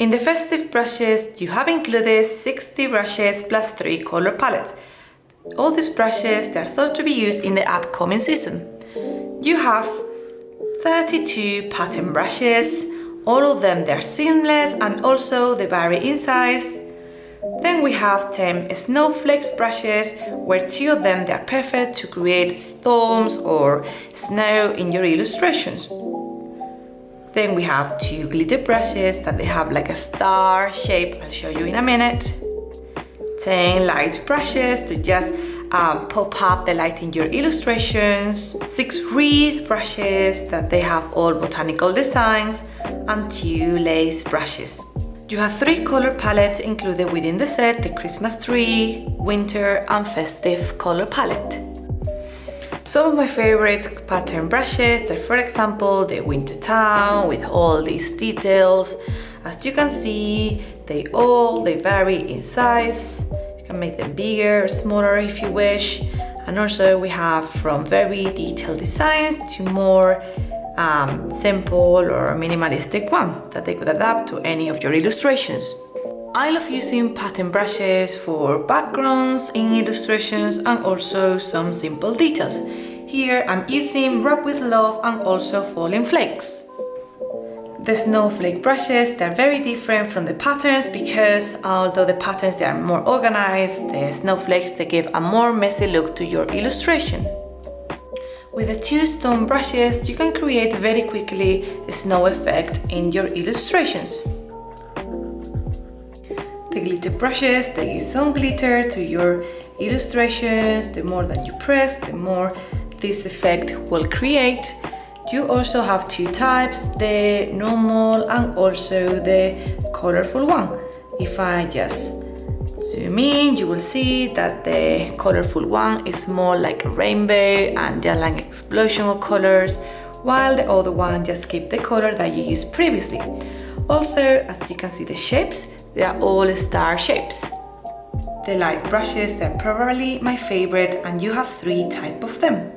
In the Festive Brushes, you have included 60 brushes plus 3 color palettes. All these brushes, they are thought to be used in the upcoming season. You have 32 pattern brushes. All of them, they are seamless and also they vary in size. Then we have 10 Snowflex brushes, where 2 of them, they are perfect to create storms or snow in your illustrations. Then we have 2 glitter brushes that they have like a star shape, I'll show you in a minute. 10 light brushes to just pop up the light in your illustrations. 6 wreath brushes that they have all botanical designs, and 2 lace brushes. You have 3 color palettes included within the set: the Christmas tree, winter, and festive color palette. Some of my favorite pattern brushes are, for example, the Winter Town with all these details. As you can see, they vary in size. You can make them bigger or smaller if you wish. And also we have from very detailed designs to more simple or minimalistic one that they could adapt to any of your illustrations. I love using pattern brushes for backgrounds in illustrations and also some simple details. Here I'm using Rub with Love and also Falling Flakes. The Snowflake brushes, they're very different from the patterns because although the patterns they are more organized, the snowflakes they give a more messy look to your illustration. With the 2 stone brushes, you can create very quickly a snow effect in your illustrations. The glitter brushes, they give some glitter to your illustrations. The more that you press, the more this effect will create. You also have 2 types, the normal and also the colorful one. If I just zoom in, you will see that the colorful one is more like a rainbow and just like an explosion of colors, while the other one just keep the color that you used previously. Also, as you can see, the shapes, they are all star shapes. The light brushes, they're probably my favorite, and you have 3 types of them.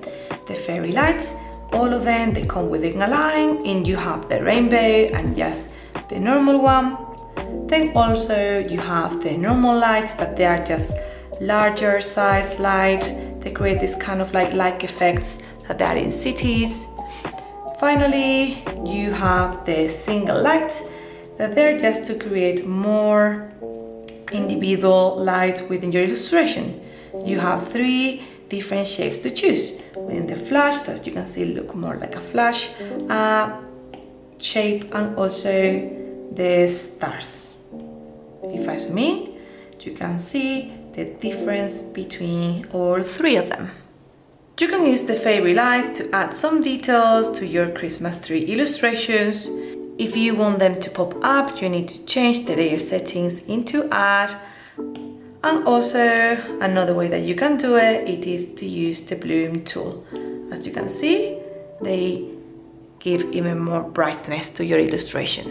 The fairy lights, all of them, they come within a line, and you have the rainbow and just the normal one. Then also you have the normal lights that they are just larger size light. They create this kind of like light effects that they are in cities. Finally, you have the single lights that they're just to create more individual lights within your illustration. You have 3 different shapes to choose. Within the flash, that you can see look more like a flash shape, and also the stars. If I zoom in, you can see the difference between all 3 of them. You can use the fairy lights to add some details to your Christmas tree illustrations. If you want them to pop up, you need to change the layer settings into add. And also another way that you can do it is to use the bloom tool. As you can see, they give even more brightness to your illustration.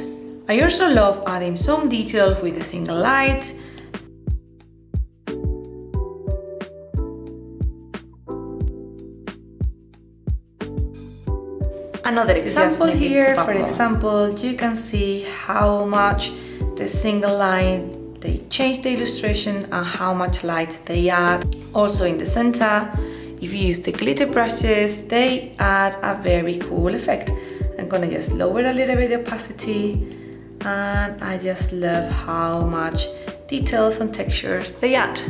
I also love adding some details with a single light. Another example here, for example, you can see how much the single line they change the illustration and how much light they add. Also in the center, if you use the glitter brushes, they add a very cool effect. I'm gonna just lower a little bit the opacity, and I just love how much details and textures they add.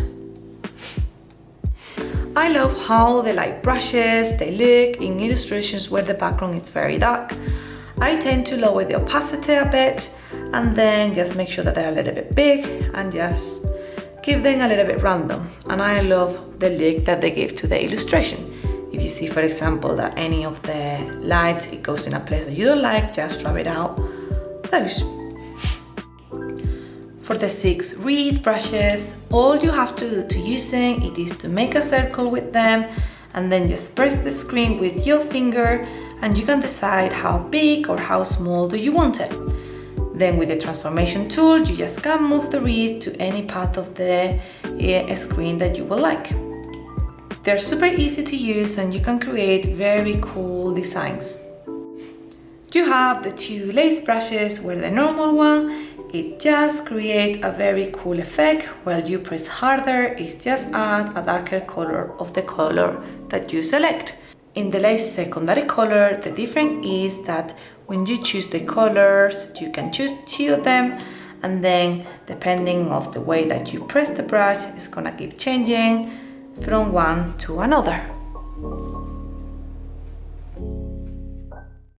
I love how the light brushes, they look in illustrations where the background is very dark. I tend to lower the opacity a bit and then just make sure that they're a little bit big and just give them a little bit random. And I love the look that they give to the illustration. If you see, for example, that any of the lights, it goes in a place that you don't like, just drop it out, those. For the 6 wreath brushes, all you have to do to use them, it is to make a circle with them and then just press the screen with your finger, and you can decide how big or how small do you want it. Then with the transformation tool, you just can move the wreath to any part of the screen that you would like. They're super easy to use and you can create very cool designs. You have the 2 lace brushes, where the normal one it just creates a very cool effect. While you press harder, it just adds a darker color of the color that you select. In the lace secondary color, the difference is that when you choose the colors, you can choose 2 of them, and then depending of the way that you press the brush, it's gonna keep changing from one to another.